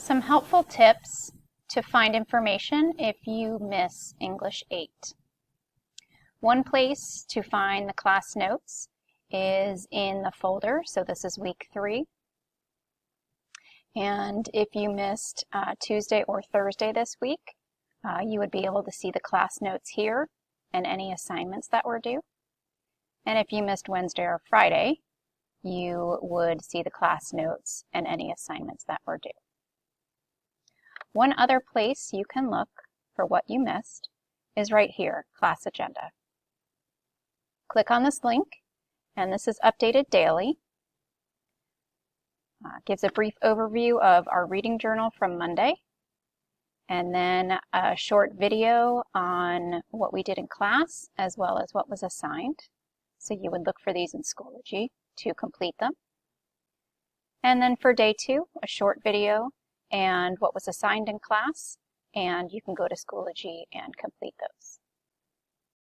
Some helpful tips to find information if you miss English 8. One place to find the class notes is in the folder, so this is week 3. And if you missed Tuesday or Thursday this week, you would be able to see the class notes here and any assignments that were due. And if you missed Wednesday or Friday, you would see the class notes and any assignments that were due. One other place you can look for what you missed is right here, Class Agenda. Click on this link, and this is updated daily. Gives a brief overview of our reading journal from Monday, and then a short video on what we did in class as well as what was assigned. So you would look for these in Schoology to complete them. And then for day 2, a short video and what was assigned in class, and you can go to Schoology and complete those.